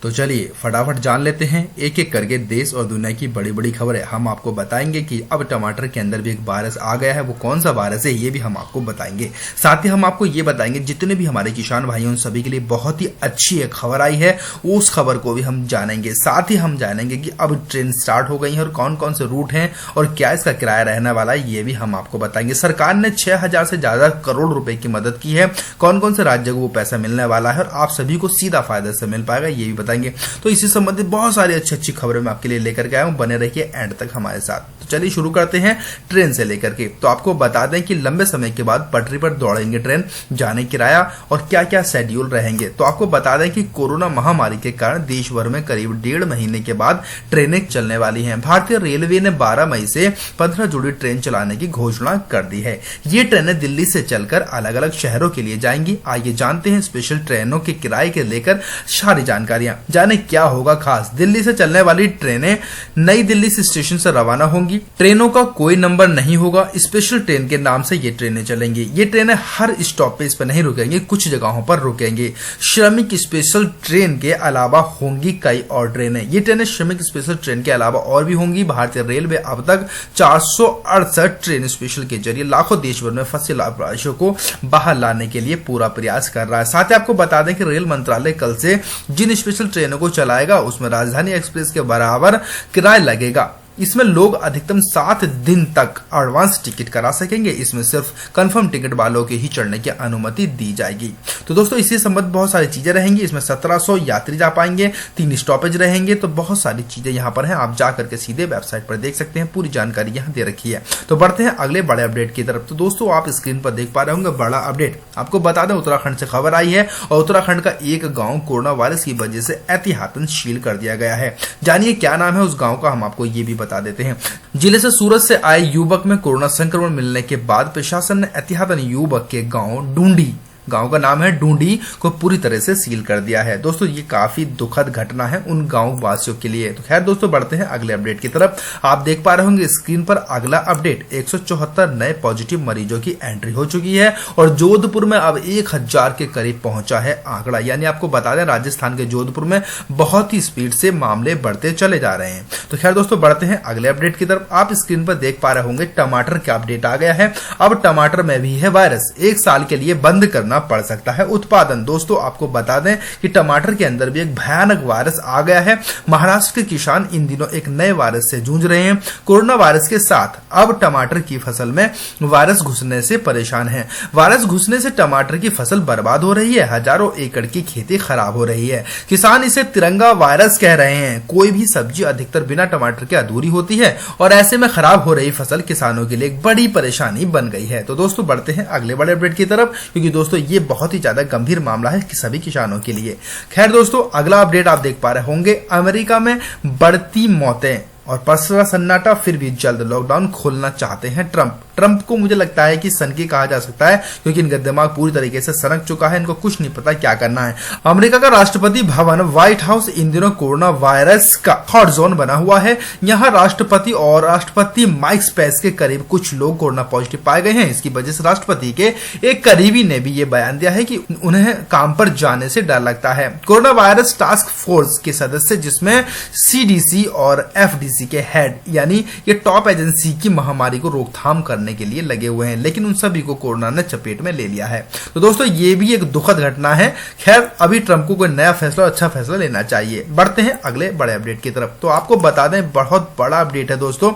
तो चलिए फटाफट जान लेते हैं एक एक करके देश और दुनिया की बड़ी बड़ी खबरें। हम आपको बताएंगे कि अब टमाटर के अंदर भी एक वायरस आ गया है, वो कौन सा वायरस है ये भी हम आपको बताएंगे। साथ ही हम आपको ये बताएंगे जितने भी हमारे किसान भाई हैं उन सभी के लिए बहुत ही अच्छी एक खबर आई है, उस खबर को भी हम जानेंगे। साथ ही हम जानेंगे कि अब ट्रेन स्टार्ट हो गई है और कौन कौन से रूट हैं और क्या इसका किराया रहने वाला है ये भी हम आपको बताएंगे। सरकार ने 6000 से ज्यादा करोड़ रुपए की मदद की है, कौन कौन से राज्यों को वो पैसा मिलने वाला है और आप सभी को सीधा फायदा से मिल पाएगा ये भी बताएंगे। तो इसी संबंधित बहुत सारी अच्छी अच्छी खबरें मैं आपके लिए लेकर के आया हूं, बने रहिए एंड तक हमारे साथ। तो चलिए शुरू करते हैं ट्रेन से लेकर के। तो आपको बता दें कि लंबे समय के बाद पटरी पर दौड़ेंगे ट्रेन, जाने किराया और क्या क्या शेड्यूल रहेंगे। तो आपको बता दें कि कोरोना महामारी के कारण देश भर में करीब 1.5 महीने के बाद ट्रेनें चलने वाली हैं। भारतीय रेलवे ने 12 मई से 15 जोड़ी ट्रेन चलाने की घोषणा कर दी है। ये ट्रेनें दिल्ली से चलकर अलग अलग शहरों के लिए जाएंगी। आइए जानते हैं स्पेशल ट्रेनों के किराए के लेकर सारी जानकारियां। जाने क्या होगा खास। दिल्ली से चलने वाली ट्रेनें नई दिल्ली से स्टेशन से रवाना होंगी। ट्रेनों का कोई नंबर नहीं होगा, स्पेशल ट्रेन के नाम से ये ट्रेनें चलेंगी। ये ट्रेनें हर स्टॉपेज पर नहीं रुकेंगी, कुछ जगहों पर रुकेंगी। श्रमिक स्पेशल ट्रेन के अलावा होंगी कई और ट्रेनें। ये ट्रेनें श्रमिक स्पेशल ट्रेन के अलावा और भी होंगी। भारतीय रेलवे अब तक 468 ट्रेन स्पेशल के जरिए लाखों देश भर में फंसे लाभार्थियों को बाहर लाने के लिए पूरा प्रयास कर रहा है। साथ ही आपको बता दें कि रेल मंत्रालय कल से जिन स्पेशल ट्रेनों को चलाएगा उसमें राजधानी एक्सप्रेस के बराबर किराया लगेगा। इसमें लोग अधिकतम 7 दिन तक एडवांस टिकट करा सकेंगे। इसमें सिर्फ कंफर्म टिकट वालों के ही चढ़ने की अनुमति दी जाएगी। तो दोस्तों इसी संबंध बहुत सारी चीजें रहेंगी। इसमें 1700 यात्री जा पाएंगे, 3 स्टॉपेज रहेंगे। तो बहुत सारी चीजें यहाँ पर हैं, आप जा करके सीधे वेबसाइट पर देख सकते हैं, पूरी जानकारी यहाँ दे रखी है। तो बढ़ते हैं अगले बड़े अपडेट की तरफ। तो दोस्तों आप स्क्रीन पर देख पा रहे होंगे बड़ा अपडेट। आपको बता दें उत्तराखंड से खबर आई है और उत्तराखंड का एक गाँव कोरोना वायरस की वजह से एहतियातन सील कर दिया गया है। जानिए क्या नाम है उस गाँव का, हम आपको ये भी बता देते हैं। जिले से सूरत से आए युवक में कोरोना संक्रमण मिलने के बाद प्रशासन ने एहतियातन युवक के गांव ढूंढी, गांव का नाम है ढूंढी, को पूरी तरह से सील कर दिया है। दोस्तों ये काफी दुखद घटना है उन गांव वासियों के लिए। तो खैर दोस्तों बढ़ते हैं अगले अपडेट की तरफ। आप देख पा रहे होंगे स्क्रीन पर अगला अपडेट। 174 नए पॉजिटिव मरीजों की एंट्री हो चुकी है और जोधपुर में अब 1000 के करीब पहुंचा है आंकड़ा। यानी आपको बता दें राजस्थान के जोधपुर में बहुत ही स्पीड से मामले बढ़ते चले जा रहे हैं। तो खैर दोस्तों बढ़ते हैं अगले अपडेट की तरफ। आप स्क्रीन पर देख पा रहे होंगे टमाटर का अपडेट आ गया है। अब टमाटर में भी है वायरस, 1 साल के लिए बंद करना पड़ सकता है उत्पादन। दोस्तों आपको बता दें कि टमाटर के अंदर भी एक भयानक वायरस आ गया है। महाराष्ट्र के किसान इन दिनों एक नए वायरस से जूझ रहे हैं। कोरोना वायरस के साथ अब टमाटर की फसल में वायरस घुसने से परेशान है। वायरस घुसने से टमाटर की फसल बर्बाद हो रही है, हजारों एकड़ की खेती खराब हो रही है। किसान इसे तिरंगा वायरस कह रहे हैं। कोई भी सब्जी अधिकतर बिना टमाटर के अधूरी होती है और ऐसे में खराब हो रही फसल किसानों के लिए एक बड़ी परेशानी बन गई है। तो दोस्तों बढ़ते हैं अगले बड़े अपडेट की तरफ, क्योंकि दोस्तों ये बहुत ही ज्यादा गंभीर मामला है कि सभी किसानों के लिए। खैर दोस्तों अगला अपडेट आप देख पा रहे होंगे अमेरिका में बढ़ती मौतें और पसरा सन्नाटा, फिर भी जल्द लॉकडाउन खोलना चाहते हैं ट्रंप को मुझे लगता है कि सनकी कहा जा सकता है, क्योंकि इनका दिमाग पूरी तरीके से सनक चुका है। इनको कुछ नहीं पता क्या करना है। अमेरिका का Rashtrapati Bhavan white house in दिनों कोरोना वायरस का हॉट जोन बना हुआ है। यहाँ राष्ट्रपति और राष्ट्रपति माइक पेंस के करीब कुछ लोग कोरोना पॉजिटिव पाए गए हैं। इसकी वजह से राष्ट्रपति के एक करीबी ने भी ये बयान दिया है कि उन्हें काम पर जाने से डर लगता है। कोरोना वायरस टास्क फोर्स के सदस्य जिसमें CDC और FDC के हेड यानी ये टॉप एजेंसी की महामारी को रोकथाम करने के लिए लगे हुए हैं, लेकिन उन सभी को कोरोना ने चपेट में ले लिया है। तो दोस्तों ये भी एक दुखद घटना है। खैर अभी ट्रंप को कोई नया फैसला, अच्छा फैसला लेना चाहिए। बढ़ते हैं अगले बड़े अपडेट की तरफ। तो आपको बता दें बहुत बड़ा अपडेट है दोस्तों।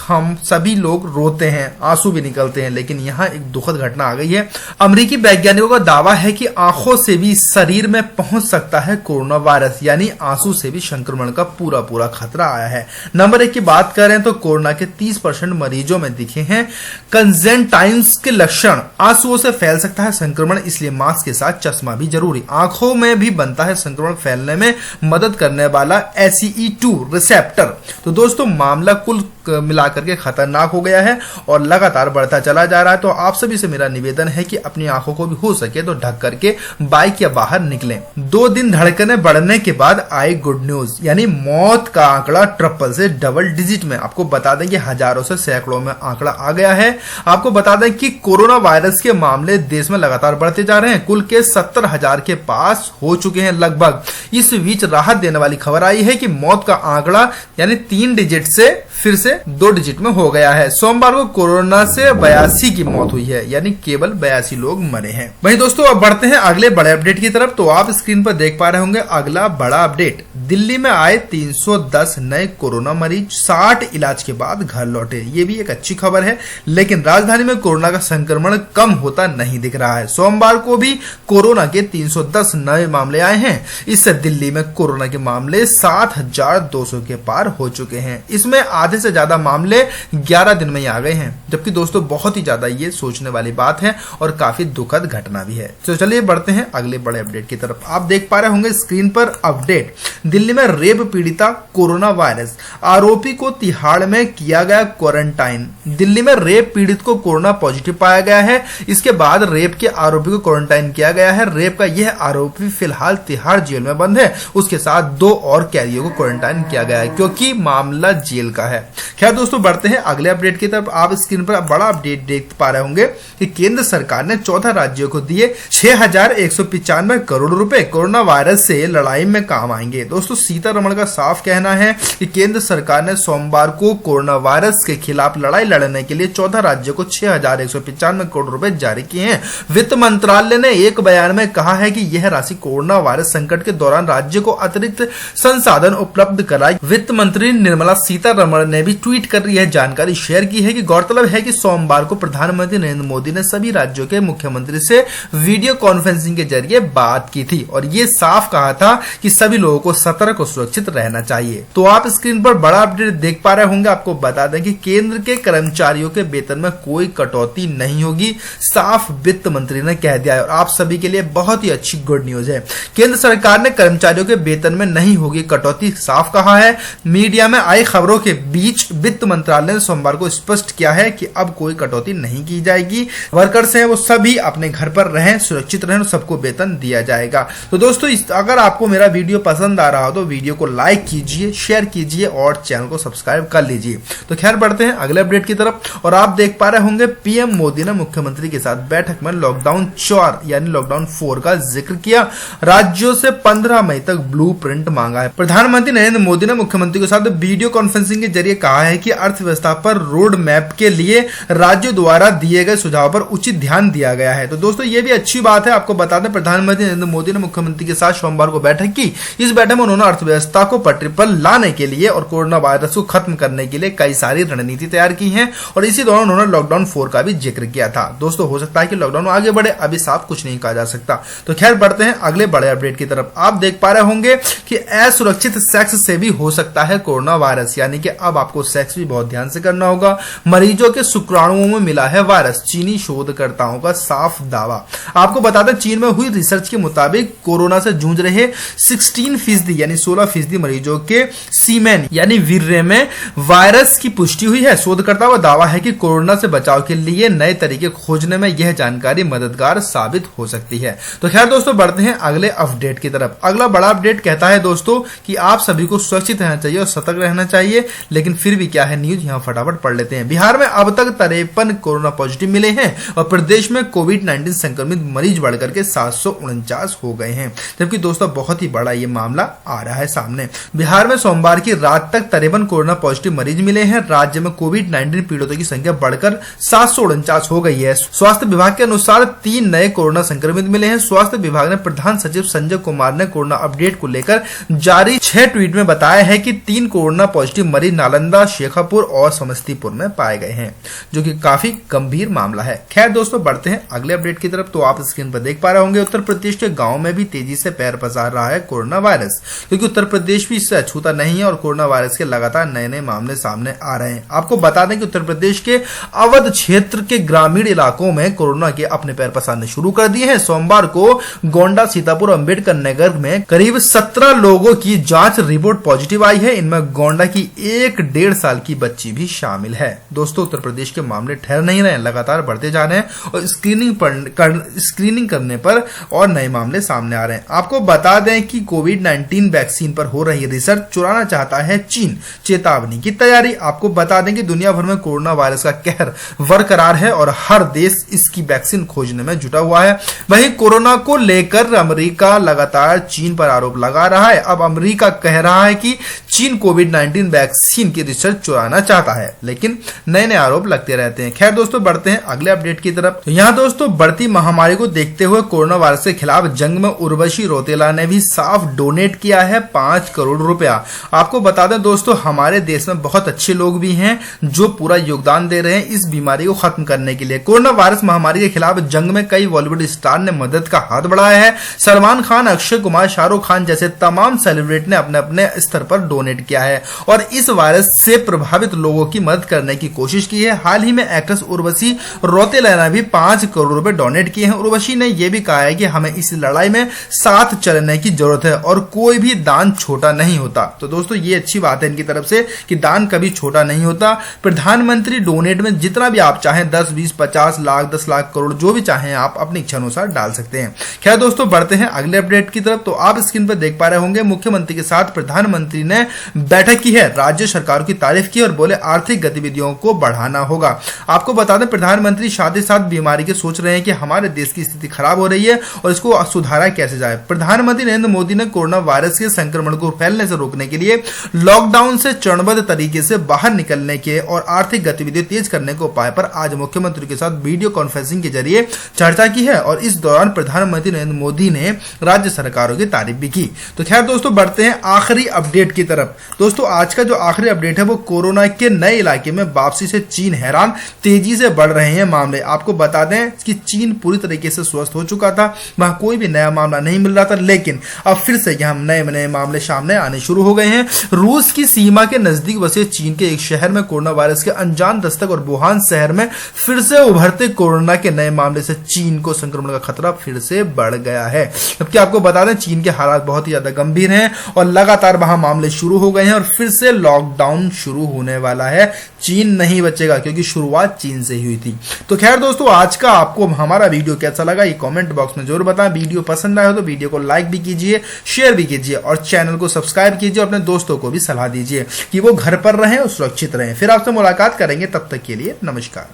हम सभी लोग रोते हैं, आंसू भी निकलते हैं, लेकिन यहाँ एक दुखद घटना आ गई है। अमेरिकी वैज्ञानिकों का दावा है कि आंखों से भी शरीर में पहुंच सकता है कोरोना वायरस, यानी आंसू से भी संक्रमण का पूरा खतरा आया है। नंबर 1 की बात करें तो कोरोना के 30% मरीजों में दिखे हैं कंजेंटाइन्स के लक्षण। आंसुओं से फैल सकता है संक्रमण, इसलिए मास्क के साथ चश्मा भी जरूरी। आंखों में भी बनता है संक्रमण फैलने में मदद करने वाला ACE2 रिसेप्टर। तो दोस्तों मामला कुल मिला करके खतरनाक हो गया है और लगातार बढ़ता चला जा रहा है। तो आप सभी से मेरा निवेदन है कि अपनी आंखों को भी हो सके तो ढक करके बाइक या बाहर निकलें। 2 दिन धड़कनें बढ़ने के बाद आई गुड न्यूज, यानी मौत का आंकड़ा ट्रिपल से डबल डिजिट में। आपको बता दें कि हजारों से सैकड़ों में आंकड़ा आ गया है। आपको बता दें कि कोरोना वायरस के मामले देश में लगातार बढ़ते जा रहे हैं। कुल के 70,000 के पास हो चुके हैं लगभग। इस बीच राहत देने वाली खबर आई है कि मौत का आंकड़ा यानी 3 डिजिट से फिर से 2 डिजिट में हो गया है। सोमवार को कोरोना से 82 की मौत हुई है, यानी केवल 82 लोग मरे हैं। वहीं दोस्तों अब बढ़ते हैं अगले बड़े अपडेट की तरफ। तो आप स्क्रीन पर देख पा रहे होंगे अगला बड़ा अपडेट। दिल्ली में आए 310 नए कोरोना मरीज, 60 इलाज के बाद घर लौटे। ये भी एक अच्छी खबर है, लेकिन राजधानी में कोरोना का संक्रमण कम होता नहीं दिख रहा है। सोमवार को भी कोरोना के 310 नए मामले आए हैं। इससे दिल्ली में कोरोना के मामले 7,200 के पार हो चुके हैं। इसमें आधे से ज्यादा मामले 11 दिन में ही आ गए हैं, जबकि दोस्तों बहुत ही ज्यादा ये सोचने वाली बात है और काफी दुखद घटना भी है। तो चलिए बढ़ते हैं अगले बड़े अपडेट की तरफ। आप देख पा रहे होंगे स्क्रीन पर अपडेट। दिल्ली में रेप पीड़िता कोरोना वायरस, आरोपी को तिहाड़ में किया गया क्वारंटाइन। दिल्ली में रेप पीड़ित को कोरोना पॉजिटिव पाया गया है। इसके बाद रेप के आरोपी को क्वारंटाइन किया गया है। रेप का यह आरोपी फिलहाल तिहाड़ जेल में बंद है। उसके साथ 2 और कैदियों को क्वारंटाइन किया गया है, क्योंकि मामला जेल का है। खैर दोस्तों बढ़ते हैं अगले अपडेट की तरफ। आप स्क्रीन पर बड़ा अपडेट देख पा रहे होंगे कि केंद्र सरकार ने 14 राज्यों को दिए 6,195 करोड़ रुपए, कोरोना वायरस से लड़ाई में काम आएंगे। दोस्तों सीतारमण का साफ कहना है कि केंद्र सरकार ने सोमवार को कोरोना वायरस के खिलाफ लड़ाई लड़ने के लिए 14 राज्यों को 6,195 करोड़ रुपए जारी किए हैं। वित्त मंत्रालय ने एक बयान में कहा है कि यह राशि कोरोना वायरस संकट के दौरान राज्य को अतिरिक्त संसाधन उपलब्ध कराई। वित्त मंत्री निर्मला सीतारमण ने भी ट्वीट कर यह जानकारी शेयर की है कि गौरतलब है कि सोमवार को प्रधानमंत्री नरेंद्र मोदी ने सभी राज्यों के मुख्यमंत्री से वीडियो कॉन्फ्रेंसिंग के जरिए बात की थी और ये साफ कहा था कि सभी लोगों को सतर्क और सुरक्षित रहना चाहिए। तो आप स्क्रीन पर बड़ा अपडेट देख पा रहे होंगे। आपको बता दें कि केंद्र के कर्मचारियों के वेतन में कोई कटौती नहीं होगी, साफ वित्त मंत्री ने कह दिया है। और आप सभी के लिए बहुत ही अच्छी गुड न्यूज है। केंद्र सरकार ने कर्मचारियों के वेतन में नहीं होगी कटौती, साफ कहा है। मीडिया में आई खबरों के बीच वित्त मंत्रालय ने सोमवार को स्पष्ट किया है कि अब कोई कटौती नहीं की जाएगी। वर्कर्स हैं वो सभी अपने घर पर रहें, सुरक्षित रहें और सबको वेतन दिया जाएगा। तो दोस्तों अगर आपको मेरा वीडियो पसंद आ रहा हो तो वीडियो को लाइक कीजिए, शेयर कीजिए और चैनल को सब्सक्राइब कर लीजिए। तो खैर बढ़ते हैं अगले अपडेट की तरफ। और आप देख पा रहे होंगे पीएम मोदी ने मुख्यमंत्री के साथ बैठक में लॉकडाउन 4 यानी लॉकडाउन 4 का जिक्र किया। राज्यों से 15 मई तक ब्लूप्रिंट मांगा है। प्रधानमंत्री नरेंद्र मोदी ने मुख्यमंत्री के साथ वीडियो कॉन्फ्रेंसिंग के जरिए कहा है कि अर्थव्यवस्था पर रोड मैप के लिए राज्यों द्वारा दिए गए सुझाव पर उचित ध्यान दिया गया है। तो दोस्तों ये भी अच्छी बात है। आपको बता दें प्रधानमंत्री नरेंद्र मोदी ने मुख्यमंत्री के साथ सोमवार को बैठक की। इस बैठक में उन्होंने अर्थव्यवस्था को पटरी पर लाने के लिए और कोरोना वायरस को खत्म करने के लिए कई सारी रणनीति तैयार की है और इसी दौरान उन्होंने लॉकडाउन 4 का भी जिक्र किया था। दोस्तों हो सकता है कि लॉकडाउन आगे बढ़े, अभी साफ कुछ नहीं कहा जा सकता। तो खैर बढ़ते हैं अगले बड़े अपडेट की तरफ। आप देख पा रहे होंगे कि असुरक्षित सेक्स से भी हो सकता है कोरोना वायरस, यानी कि अब आपको सेक्स भी बहुत ध्यान से करना होगा। मरीजों के शुक्राणुओं में मिला है वायरस, चीनी शोधकर्ताओं का साफ दावा। आपको बता दें चीन में हुई रिसर्च के मुताबिक कोरोना से जूझ रहे 16% यानी 16% मरीजों के सीमेन यानी वीर्य में वायरस की पुष्टि हुई है। शोधकर्ताओं का दावा है कि कोरोना से बचाव के लिए नए तरीके खोजने में यह जानकारी मददगार साबित हो सकती है। तो खैर दोस्तों बढ़ते हैं अगले अपडेट की तरफ। अगला बड़ा अपडेट कहता है दोस्तों कि आप सभी को सुरक्षित रहना चाहिए और सतर्क रहना चाहिए, लेकिन फिर भी क्या है न्यूज यहाँ फटाफट पढ़ लेते हैं। बिहार में अब तक 53 कोरोना पॉजिटिव मिले हैं और प्रदेश में कोविड-19 संक्रमित मरीज बढ़कर के 749 हो गए हैं, जबकि दोस्तों बहुत ही बड़ा ये मामला आ रहा है सामने। बिहार में सोमवार की रात तक 53 कोरोना पॉजिटिव मरीज मिले हैं। राज्य में कोविड-19 पीड़ितों की संख्या बढ़कर 749 हो गई है। स्वास्थ्य विभाग के अनुसार 3 नए कोरोना संक्रमित मिले हैं। स्वास्थ्य विभाग ने प्रधान सचिव संजय कुमार ने कोरोना अपडेट को लेकर जारी 6 ट्वीट में बताया है कि 3 कोरोना पॉजिटिव मरीज नालंदा, शेखापुर और समस्तीपुर में पाए गए हैं, जो कि काफी गंभीर मामला है। खैर दोस्तों बढ़ते हैं अगले अपडेट की तरफ। तो आप स्क्रीन पर देख पा रहे होंगे उत्तर प्रदेश के गांव में भी तेजी से पैर पसार रहा है कोरोना वायरस। क्योंकि उत्तर प्रदेश भी इससे अछूता नहीं है और कोरोना वायरस के लगातार नए नए मामले सामने आ रहे हैं। आपको बता दें कि उत्तर प्रदेश के अवध क्षेत्र के ग्रामीण इलाकों में कोरोना के अपने पैर पसारने शुरू कर दिए हैं। सोमवार को गोंडा, सीतापुर, अंबेडकर नगर में करीब 17 लोगों की जांच रिपोर्ट पॉजिटिव आई है। इनमें गोंडा की 1.5 साल की बच्ची भी शामिल है। दोस्तों, उत्तर प्रदेश के मामले ठहर नहीं रहे, लगातार बढ़ते जा रहे हैं और स्क्रीनिंग करने पर और नए मामले सामने आ रहे हैं। आपको बता दें कि कोविड-19 वैक्सीन पर हो रही रिसर्च चुराना चाहता है चीन, चेतावनी की तैयारी। आपको बता दें कि दुनिया भर में कोरोना वायरस का कहर बरकरार है और हर देश इसकी वैक्सीन खोजने में जुटा हुआ है। वहीं कोरोना को लेकर अमेरिका लगातार चीन पर आरोप लगा रहा है। अब अमेरिका कह रहा है कि चीन कोविड-19 वैक्सीन की रिसर्च चुराना चाहता है, लेकिन नए नए आरोप लगते रहते हैं। खैर दोस्तों, बढ़ते हैं अगले अपडेट की तरफ। तो यहाँ दोस्तों, बढ़ती महामारी को देखते हुए कोरोना वायरस के खिलाफ जंग में उर्वशी रौतेला ने भी साफ डोनेट किया है 5 करोड़ रुपया। आपको बता दें दोस्तों, हमारे देश में बहुत अच्छे लोग भी हैं जो पूरा योगदान दे रहे हैं इस बीमारी को खत्म करने के लिए। कोरोना वायरस महामारी के खिलाफ जंग में कई बॉलीवुड स्टार ने मदद का हाथ बढ़ाया है। सलमान खान, अक्षय कुमार, शाहरुख खान जैसे तमाम सेलिब्रिटी ने अपने अपने स्तर पर डोनेट किया है और इस वायरस से प्रभावित लोगों की मदद करने की कोशिश की है। हाल ही में एक्ट्रेस उर्वशी रौतेला ने भी 5 करोड़ रुपए डोनेट किए हैं। उर्वशी ने यह भी कहा है कि हमें इस लड़ाई में साथ चलने की जरूरत है और कोई भी दान छोटा नहीं होता। तो दोस्तों, ये अच्छी बात है इनकी तरफ से कि दान कभी छोटा नहीं होता। प्रधानमंत्री डोनेट में जितना भी आप चाहें 10, 20, 50 लाख, 10 लाख, करोड़ जो भी चाहें आप अपनी इच्छा अनुसार डाल सकते हैं। खैर दोस्तों, बढ़ते हैं अगले अपडेट की तरफ। तो आप स्क्रीन पर देख पा रहे होंगे, मुख्यमंत्री के साथ प्रधानमंत्री ने बैठक की है, राज्य सरकार की तारीफ की और बोले आर्थिक गतिविधियों को बढ़ाना होगा। आपको बता दें, प्रधानमंत्री साथ ही साथ बीमारी के सोच रहे हैं कि हमारे देश की स्थिति खराब हो रही है और इसको सुधारा कैसे जाए। प्रधानमंत्री नरेंद्र मोदी ने कोरोना वायरस के संक्रमण को फैलने से रोकने के लिए लॉकडाउन से चरणबद्ध तरीके से बाहर निकलने के और आर्थिक गतिविधि तेज करने के उपाय पर आज मुख्यमंत्री के साथ वीडियो कॉन्फ्रेंसिंग के जरिए चर्चा की है और इस दौरान प्रधानमंत्री नरेंद्र मोदी ने राज्य सरकारों की तारीफ भी की। तो खैर दोस्तों, बढ़ते हैं आखिरी अपडेट की तरफ। दोस्तों, आज का जो आखिरी अपडेट है वो कोरोना के नए इलाके में वापसी से चीन हैरान, तेजी से बढ़ रहे हैं मामले। आपको बता दें कि चीन पूरी तरीके से स्वस्थ हो चुका था, वहां कोई भी नया मामला नहीं मिल रहा था, लेकिन अब फिर से यहाँ नए मामले सामने आने शुरू हो गए हैं। रूस की सीमा के नजदीक बसे चीन के एक शहर में कोरोना वायरस के अनजान दस्तक और वुहान शहर में फिर से उभरते कोरोना के नए मामले से चीन को संक्रमण का खतरा फिर से बढ़ गया है। जबकि आपको बता दें, चीन के हालात बहुत ही ज्यादा गंभीर हैं और लगातार वहां मामले शुरू हो गए हैं और फिर से लॉकडाउन शुरू होने वाला है। चीन नहीं बचेगा क्योंकि शुरुआत चीन से ही हुई थी। तो खैर दोस्तों, आज का आपको हमारा वीडियो कैसा लगा ये कमेंट बॉक्स में जरूर बताएं। वीडियो पसंद आया हो तो वीडियो को लाइक भी कीजिए, शेयर भी कीजिए और चैनल को सब्सक्राइब कीजिए। अपने दोस्तों को भी सलाह दीजिए कि वो घर पर रहें और सुरक्षित रहें। फिर आपसे मुलाकात करेंगे, तब तक के लिए नमस्कार।